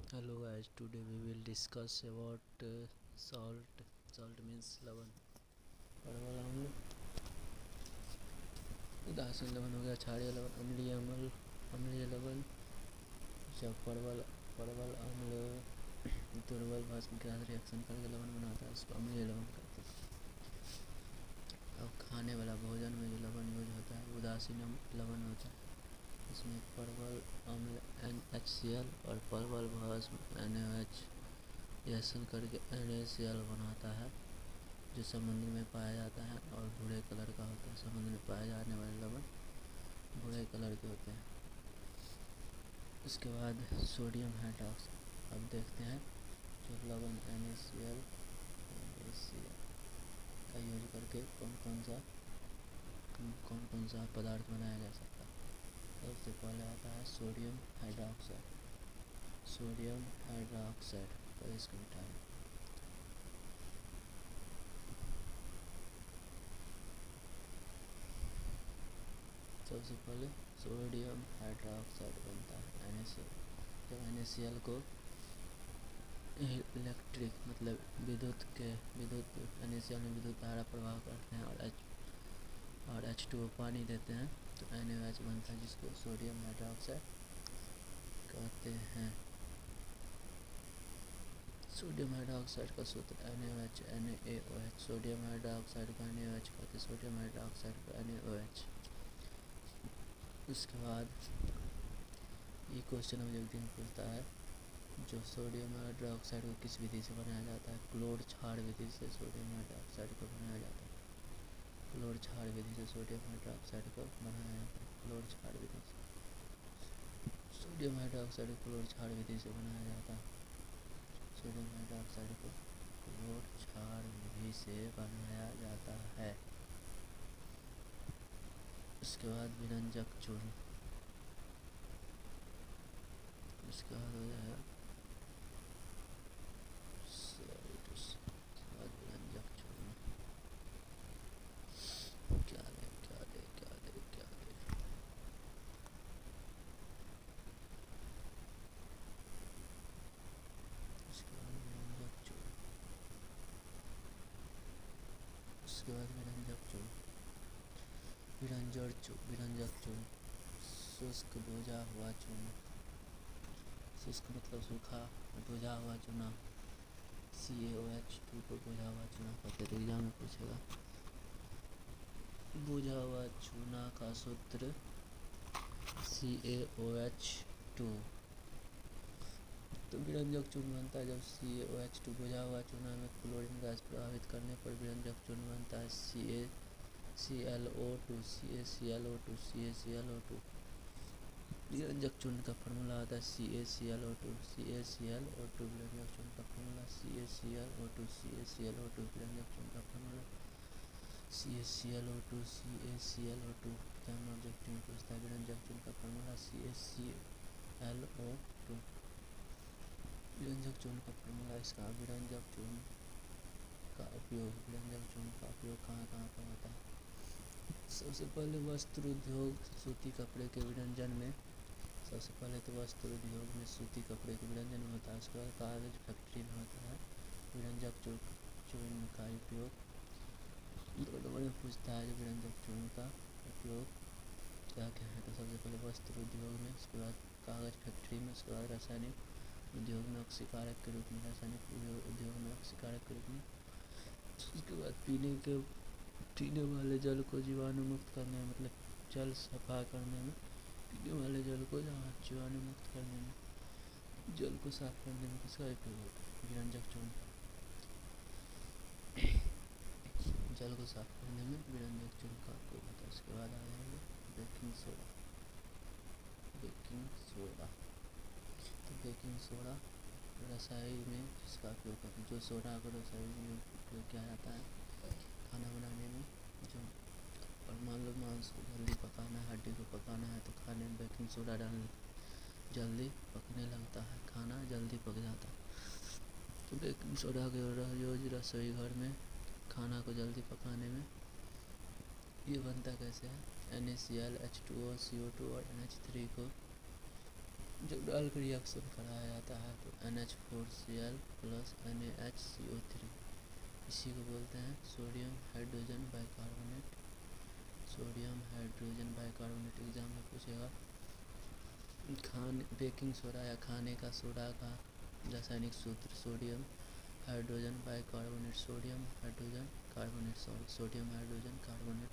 Hello guys, today we will discuss about salt. Salt means लवण। परवल अम्ल, उदासीन लवण हो गया, क्षारीय लवण, अम्लीय अम्ल, अम्लीय लवण। जब परवल परवल अम्ल दुर्बल भस्म के साथ रिएक्शन करके लवण बनाता है उसको अम्लीय लवण कहते हैं। अब खाने वाला भोजन में जो लवण यूज होता है उदासीन लवण होता है। इसमें परवल अम्ल NaCl और परवल भस्म NaOH रिएक्शन करके NaCl बनाता है, जो समुद्र में पाया जाता है और भूरे कलर का होता है। समुद्र में पाए जाने वाले लवण भूरे कलर के होते हैं। उसके बाद सोडियम हाइड्रोक्साइड। अब देखते हैं जो लवण NaCl का यूज करके कौन सा पदार्थ बनाया जा सकता है। सबसे पहले आता है सोडियम हाइड्रोक्साइड। सोडियम हाइड्रोक्साइड पर इसको मिटाएं। सबसे पहले सोडियम हाइड्रोक्साइड बनता है NaCl। जब NaCl को इलेक्ट्रिक मतलब विद्युत NaCl में विद्युत धारा प्रवाह करते हैं और H2O पानी देते हैं तो NaOH बनता है, जिसको सोडियम हाइड्रोक्साइड कहते हैं। सोडियम हाइड्रोक्साइड का सूत्र NaOH NaOH। सोडियम हाइड्रोक्साइड का NaOH कहते हैं, सोडियम हाइड्रोक्साइड का NaOH। उसके बाद ये क्वेश्चन ऑब्जेक्टिव पूछता है जो सोडियम हाइड्रोक्साइड को किस विधि से बनाया जाता है। क्लोर क्षार विधि से सोडियम हाइड्रोक्साइड को बनाया जाता है। क्लोर क्षार विधि से सोडियम हाइड्रोक्साइड को बनाया जाता है। क्लोर क्षार विधि से सोडियम हाइड्रोक्साइड को क्लोर क्षार विधि से बनाया जाता है। सोडियम हाइड्रोक्साइड को क्लोर क्षार विधि से बनाया जाता है। उसके बाद विरंजक चूर्ण। उसके बाद हो जाएगा विरंजक चूर्ण। क्या दे उसके बाद विरंजक चूर्ण। उसके बाद विरंजक चूर्ण। शुष्क भुजा हुआ चूर्ण। शुष्क मतलब सूखा, भुजा हुआ चूना CaOH2 को भुजा हुआ चूना कहते हैं। एग्जाम में पूछेगा। भुजा हुआ चूना का सूत्र CaOH2। तो विरंजक चूर्ण बनता है जब CaOH2 भुजा हुआ चूना में क्लोरीन गैस प्रभावित करने पर विरंजक चूर्ण बनता है CaClO2 CaClO2 विरंजक चूर्ण का फॉर्मूला आता है CaClO2 विरंजक चूर्ण का फॉर्मूला CaClO2 विरंजक चूर्ण का फॉर्मूला CaClO2 एग्जाम ऑब्जेक्टिव में पूछता है। विरंजक चूर्ण का फॉर्मूला CaClO2 विरंजक चूर्ण का फॉर्मूला। इसका विरंजक चूर्ण का उपयोग कहाँ कहाँ पर होता है। सबसे पहले वस्त्र उद्योग सूती कपड़े के विरंजन में सबसे पहले तो वस्त्र उद्योग में सूती कपड़े के विरंजन में होता है। उसके बाद कागज फैक्ट्री में होता है विरंजक चूर्ण का उपयोग। 2 नंबर में पूछता है जो विरंजक चूर्ण का उपयोग क्या क्या है। तो सबसे पहले वस्त्र उद्योग में, उसके बाद कागज फैक्ट्री में, उसके बाद रासायनिक उद्योग में ऑक्सीकारक के रूप में, रासायनिक उद्योग में ऑक्सीकारक के रूप में। उसके बाद पीने वाले जल को जीवाणु मुक्त करने में मतलब जल सफा करने में, पीने वाले जल को जीवाणु मुक्त करने में, जल को साफ करने में किसका उपयोग होता है विरंजक चूर्ण। जल को साफ करने में विरंजक चूर्ण का उपयोग होता है। उसके बाद आ जाएगा बेकिंग सोडा। तो बेकिंग सोडा रसायन में जिसका उपयोग करते हैं, जो सोडा को रसायन में उपयोग किया जाता है खाना बनाने में। जो और मान लो मांस को जल्दी पकाना है, हड्डी को पकाना है तो खाने में बेकिंग सोडा डालने जल्दी पकने लगता है, खाना जल्दी पक जाता है। तो बेकिंग सोडा का यूज रसोई घर में खाना को जल्दी पकाने में। ये बनता कैसे है NaCl H2O CO2 और NH3 को जब डाल कर रिएक्शन कराया जाता है तो NH4Cl प्लस NaHCO3, इसी को बोलते हैं sodium hydrogen bicarbonate. Sodium hydrogen bicarbonate exam में पूछेगा। बेकिंग सोडा या खाने का सोडा का रासायनिक सूत्र sodium hydrogen bicarbonate, sodium hydrogen carbonate, sodium hydrogen carbonate,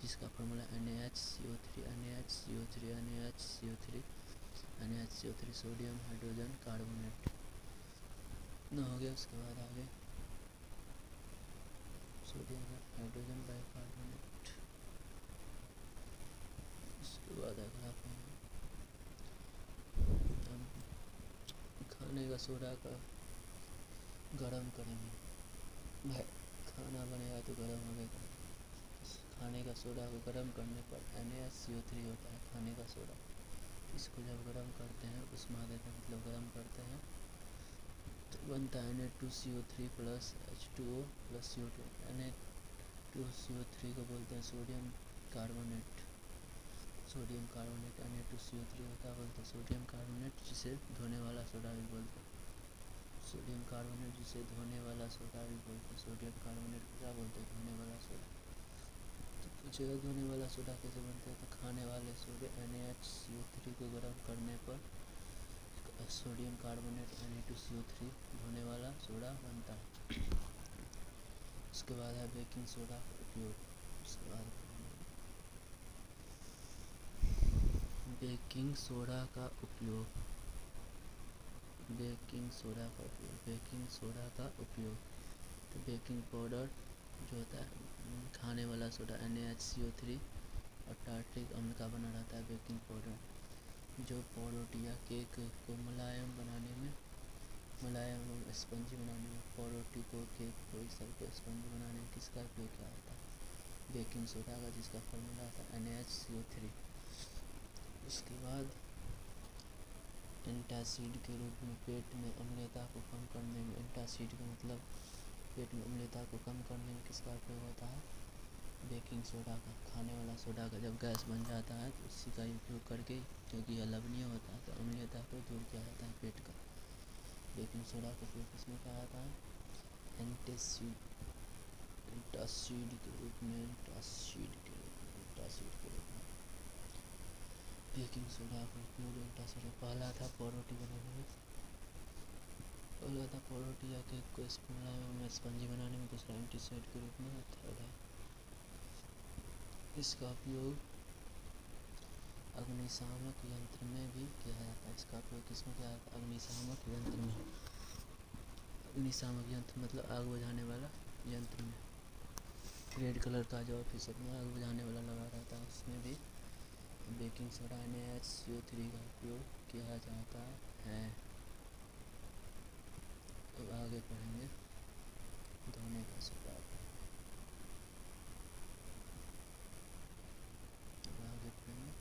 जिसका formula NaHCO3 NaHCO3 NaHCO3 NaHCO3 sodium hydrogen carbonate न हो गया। उसके बाद आगे सोडियम हाइड्रोजन बाइकार्बोनेट। उसके बाद अगला हम खाने का सोडा का गरम करेंगे। भाई खाना बनेगा तो गरम होगा। खाने का सोडा को गर्म करने पर NaCO3 होता है खाने का सोडा। इसको जब गर्म करते हैं उस मादे का मतलब गर्म करते हैं तो बनता है Na2CO3 plus H2O plus CO2। Na2CO3 को बोलते हैं sodium carbonate. Sodium carbonate Na2CO3 होता है बोलते हैं सोडियम कार्बोनेट, जिसे धोने वाला सोडा भी बोलते हैं। सोडियम कार्बोनेट जिसे धोने वाला सोडा भी बोलते हैं। सोडियम कार्बोनेट क्या बोलते हैं? धोने वाला सोडा। तो पूछेगा धोने वाला सोडा कैसे बनता है, तो खाने वाले सोडे NaHCO3 को गर्म करने पर सोडियम कार्बोनेट Na2CO3 धोने वाला सोडा बनता है। उसके बाद है बेकिंग सोडा का उपयोग। उसके बाद बेकिंग सोडा का उपयोग। बेकिंग सोडा का उपयोग। बेकिंग सोडा का उपयोग तो बेकिंग पाउडर जो होता है खाने वाला सोडा NaHCO3 और टार्ट्रिक अम्ल का बना रहता है बेकिंग पाउडर, जो पाउरोटी या केक को मुलायम बनाने में, मुलायम स्पंजी बनाने में, पाउरोटी को, केक को, इस सब को स्पंजी बनाने में किसका उपयोग किया जाता है? बेकिंग सोडा का, जिसका फॉर्मूला था NaHCO3। उसके बाद एंटासिड के रूप में पेट में अम्लता को कम करने में, एंटासिड का मतलब पेट में अम्लता को कम करने में किसका उपयोग होता है? बेकिंग सोडा का। खाने वाला सोडा का जब गैस बन जाता है तो उसी का उपयोग करके, क्योंकि यह लवणीय होता है तो अम्लता को दूर किया जाता है पेट का। बेकिंग सोडा का उपयोग किसमें किया जाता है? एंटासिड के रूप में, एंटासिड के रूप में बेकिंग सोडा का उपयोग एंटासिड पहला था पाउरोटी बनाने में, पहला था पाउरोटी या केक को स्पंजी बनाने में, दूसरा एंटासिड के रूप में, थर्ड है इसका उपयोग अग्निशामक यंत्र में भी किया जाता है। इसका उपयोग किसमें किया जाता है? अग्निशामक यंत्र में। अग्निशामक यंत्र मतलब आग बुझाने वाला यंत्र में। रेड कलर का जो ऑफिसर में आग बुझाने वाला लगा रहता है उसमें भी बेकिंग सोडा NaHCO3 का उपयोग किया जाता है। तो आगे पढ़ेंगे धोने का सोडा। आगे पढ़ेंगे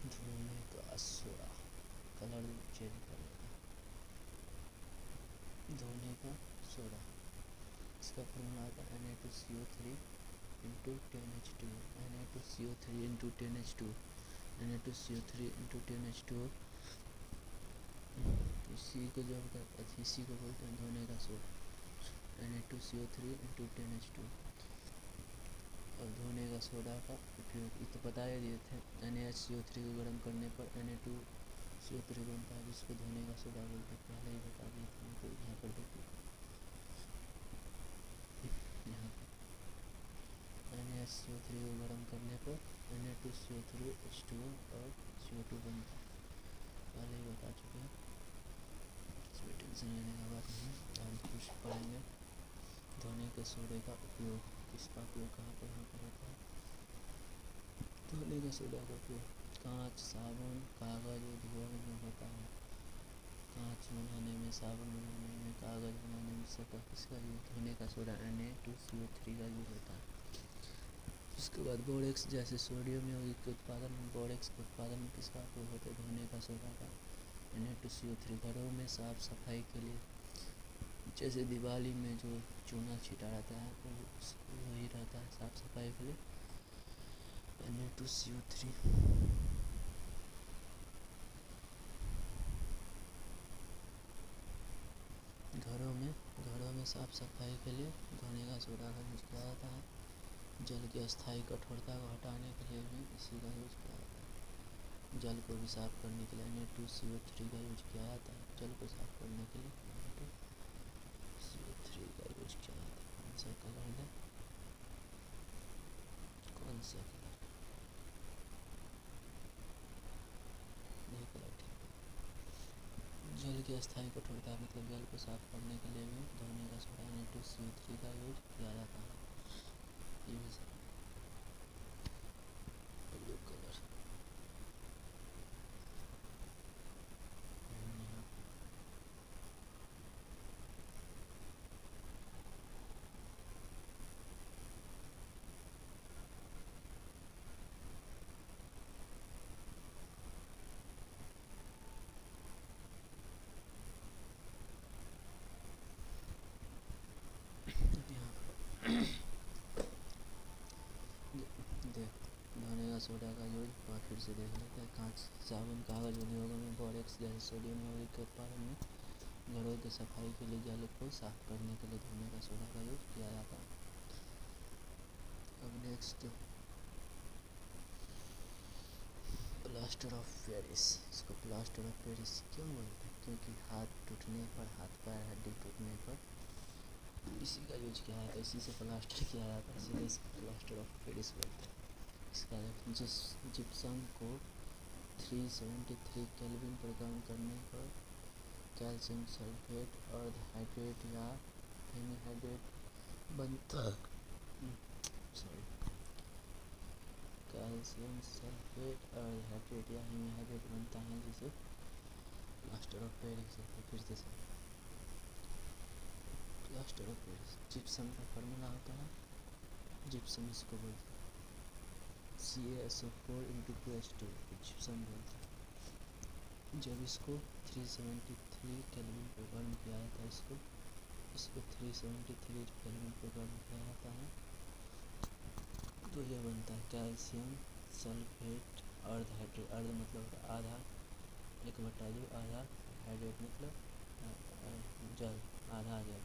धोने का सोडा, कलर चेंज करेगा। धोने का सोडा, इसका फॉर्मूला आता है Na2CO3 into 10H2। Na2CO3 into 10H2। Na2CO3 into 10H2 इसी को जो इसी को बोलते हैं धोने का सोडा। Na2CO3 इंटू 10H2 और धोने का सोडा का उपयोग ये तो बता ही दिए थे। NaHCO3 को गर्म करने पर Na2CO3 बनता है, जिसको धोने का सोडा बोलते हैं, पहले ही बता दिए थे। तो यहाँ पर देखिए, यहाँ पर NaHCO3 को गर्म करने पर Na2CO3 H2O और CO2 बनता है, पहले ही बता चुके हैं, इसमें टेंशन लेने का बात नहीं है। हम कुछ पढ़ेंगे धोने के सोडे का उपयोग, किसका उपयोग कहाँ पर होता है? धोने का सोडा का उपयोग कांच, साबुन, कागज उद्योग में होता है। कांच बनाने में, साबुन बनाने में, कागज बनाने में, सबका किसका यूज? धोने का सोडा Na2CO3 का यूज होता है। उसके बाद बोरेक्स जैसे सोडियम यौगिक के उत्पादन में, बोरेक्स के उत्पादन में किसका उपयोग होता है? धोने का सोडा का Na2CO3। घरों में साफ सफाई के लिए, जैसे दिवाली में जो चूना छीटा रहता है वही रहता है साफ सफाई के लिए Na2CO3। साफ सफाई के लिए धोने का सोडा का यूज किया जाता है। जल की अस्थायी कठोरता को हटाने के लिए भी इसी का यूज किया जाता है। जल को भी साफ करने के लिए Na2CO3 का यूज किया जाता है। जल को साफ करने के लिए Na2CO3 का यूज किया जाता है। कौन सा कलर है, कौन सा कलर, ये कलर ठीक है। जल की अस्थायी कठोरता मतलब जल को साफ करने के लिए भी धोने का सोडा Na2CO3 का यूज किया जाता है। ये भी ब्लू कलर, धोने का सोडा का यूज और फिर से देख लेते हैं। कांच, साबुन, कागज उद्योगों में बोरेक्स जैसे सोडियम यौगिक के उत्पादन में घरों की सफाई के लिए जल को साफ करने के लिए धोने का सोडा का यूज किया जाता है। अब नेक्स्ट प्लास्टर ऑफ पेरिस। इसको प्लास्टर ऑफ पेरिस क्यों बोलते हैं? क्योंकि हाथ टूटने पर, हाथ पैर हड्डी टूटने पर इसी का यूज किया जाता है, इसी से प्लास्टर किया जाता है, इसलिए इसको प्लास्टर ऑफ पेरिस बोलते हैं। इसका जिप्सम को 373 केल्विन पर गर्म करने पर कैल्शियम सल्फेट अर्धहाइड्रेट या हेमीहाइड्रेट बनता है। कैल्शियम सल्फेट अर्धहाइड्रेट या हेमीहाइड्रेट बनता है, जिसे प्लास्टर ऑफ पेरिस है। फिर से प्लास्टर ऑफ पेरिस जिप्सम का फार्मूला होता है, जिप्सम इसको बोलते हैं CaSO4 जिप्सम बोलते हैं। जब इसको 373 केल्विन पर गर्म किया जाता है, इसको 373 केल्विन पर गर्म किया जाता है, तो यह बनता है कैल्शियम सल्फेट अर्धहाइड्रेट। अर्ध मतलब आधा, 1/2, आधा हाइड्रेट मतलब जल, आधा जल।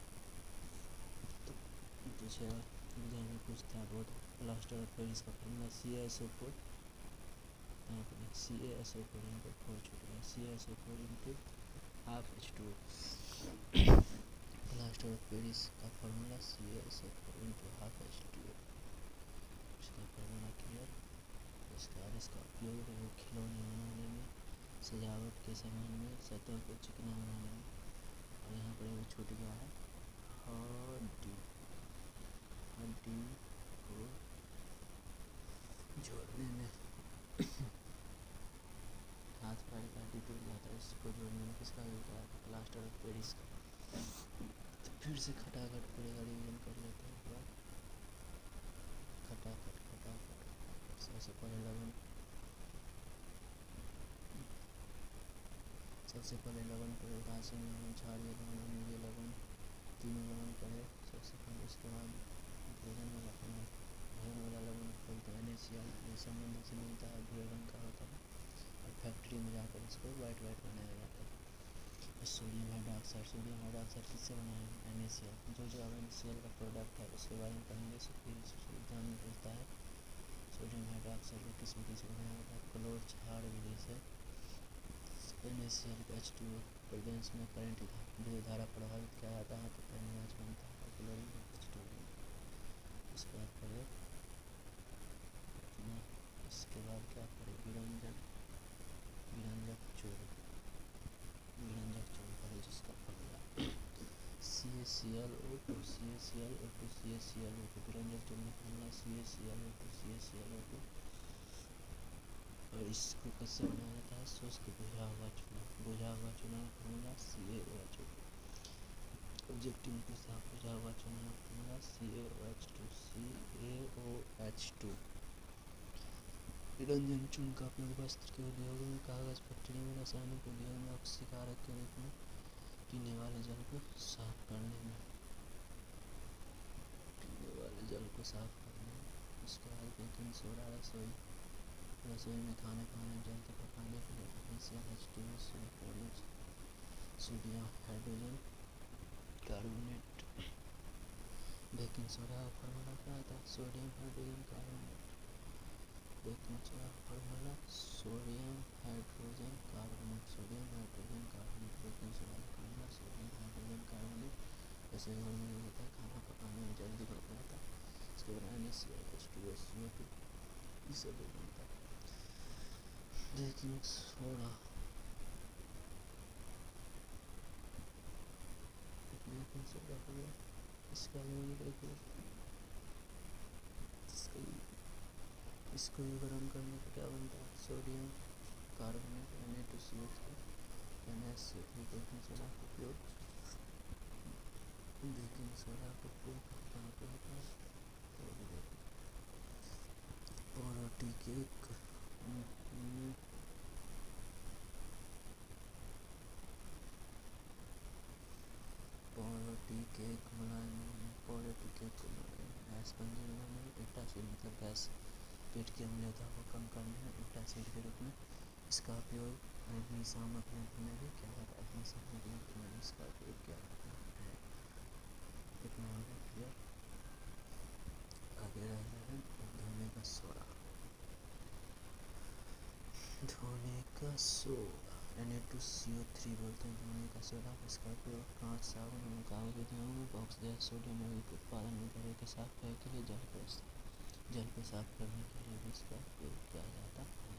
तो पूछेगा एग्जाम में पूछता है बहुत। प्लास्टर ऑफ पेरिस का फॉर्मूला CaSO4, CaSO4 इनटू 4 छूट गया, CaSO4 into half H2O। Plaster of Paris का formula CaSO4 into half H2O। इसका फॉर्मूला क्लियर। इसका उपयोग है वो खिलौने बनाने में, सजावट के सामान में, सतह को चिकना बनाने में। और यहाँ पर वो छूट गया है, हड्डी को जोड़ने में। हाथ पैर का हड्डी टूट जाता है, इसको जोड़ने में किसका यूज किया जाता है? प्लास्टर ऑफ पेरिस का। तो फिर से खटाखट पूरे का रिवीजन कर लेते हैं एक बार। खटाखट सबसे पहले लवण, पड़े, राशन लवण, क्षारीय लवण, अम्लीय लवण, तीनों लवण पड़े सबसे पहले। उसके बाद भोजन वाला लवण बोलते हैं NaCl, ये समुद्र से मिलता है, भूरे रंग का होता है और फैक्ट्री में जाकर इसको वाइट बनाया जाता है। सोडियम हाइड्रोक्साइड किससे बना है? NaCl। जो अब NaCl का प्रोडक्ट है उसके बारे में पढ़ेंगे। एग्जाम में पूछता है सोडियम हाइड्रोक्साइड को किस विधि से बनाया जाता है? क्लोर क्षार विधि से। NaCl का H2O प्रेजेंस में करंट विद्युत धारा प्रभावित किया जाता है तो NaOH बनता है, क्लोरीन H2O। उसके बाद पढ़े इसके बाद क्या पढ़े? विरंजक चूर्ण पढ़े, जिसका फॉर्मूला CaClO2 विरंजक चूर्ण का फॉर्मूला CaClO2। और इसको कैसे बनाया जाता है? शुष्क बुझा हुआ चूना का फॉर्मूला CaOH। ऑब्जेक्टिव में पूछता है बुझा हुआ चूना का फॉर्मूला CaOH2। निरंजन चूर्ण का उपयोग वस्त्र के उद्योगों में, कागज फैक्ट्री में, रासायनिक उद्योग में ऑक्सीकारक के रूप में पीने वाले जल को साफ करने में। उसके बाद बेकिंग सोडा रसोई में खाने जल को पकाने के लिए potassium H2O, sodium hydrogen carbonate baking soda का फार्मूला क्या आता है? Sodium hydrogen carbonate. Baking soda का formula sodium hydrogen carbonate. Sodium hydrogen carbonate. Baking soda का फार्मूला सोडियम हाइड्रोजन कार्बोनेट। ऐसे घर में होता है, खाना पकाने में जल्दी बन जाता है, इसको बनाने से CO2 ये सब बनता है। बेकिंग सोडा बेकिंग सोडा हो गया। इसका यूज देखिए, इसको गर्म करने पर क्या बनता है? Sodium carbonate Na2CO3 NaCO3। Baking soda का उपयोग बेकिंग सोडा का उपयोग कहाँ पे होता है? रोटी केक रोटी केक को गैस बंदी बनाने में एंटासिड मतलब गैस पेट की अम्लता को कम करने में एंटासिड के रूप में इसका उपयोग अग्निशामक यंत्र में भी किया जाता है। अग्निशामक यंत्र में इसका उपयोग किया जाता है। कितना हो गया क्लियर? आगे रह है धोने का सोडा। धोने का सोडा Na2CO3 बोलते हैं धोने का सोडा। इसका उपयोग कांच, साबुन और कागज के धोने में ऑक्सीडाइज्ड सोडियम यौगिक उत्पादन में घरों के साफ करने के लिए जल को साफ करने के लिए भी इसका उपयोग किया जाता है।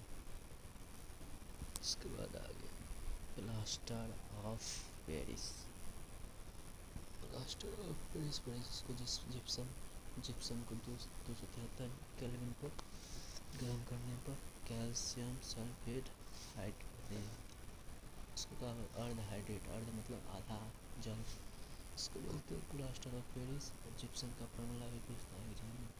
इसके बाद आगे plaster of Paris. Plaster of Paris को जिप्सम को 273 केल्विन पर गर्म करने पर कैल्शियम सल्फेट हाइड्रेट, इसको कहा अर्ध हाइड्रेट, अर्ध मतलब आधा जल, इसको बोलते हैं प्लास्टर ऑफ पेरिस। और जिप्सम का फार्मूला भी पूछता है एग्जाम में।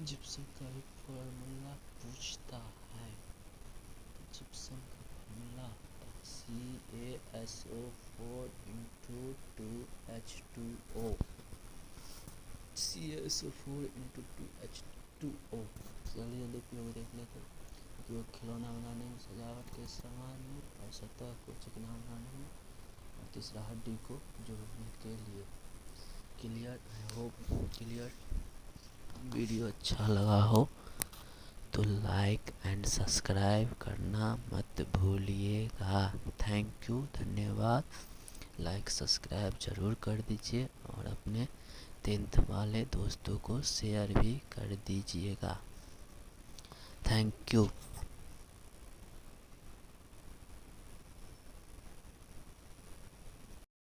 जिप्सम का भी फार्मूला पूछता है। जिप्सम का फार्मूला CaSO4 × 2H2O। चलिए उपयोग देख लेते हैं। उपयोग खिलौना बनाने में, सजावट के सामान में, और सतह को चिकना बनाने में, और तीसरा हड्डी को जोड़ने के लिए। Clear? I hope clear. Video अच्छा लगा हो तो लाइक एंड सब्सक्राइब करना मत भूलिएगा। थैंक यू, धन्यवाद। लाइक सब्सक्राइब ज़रूर कर दीजिए और अपने 10th वाले दोस्तों को शेयर भी कर दीजिएगा। Thank you.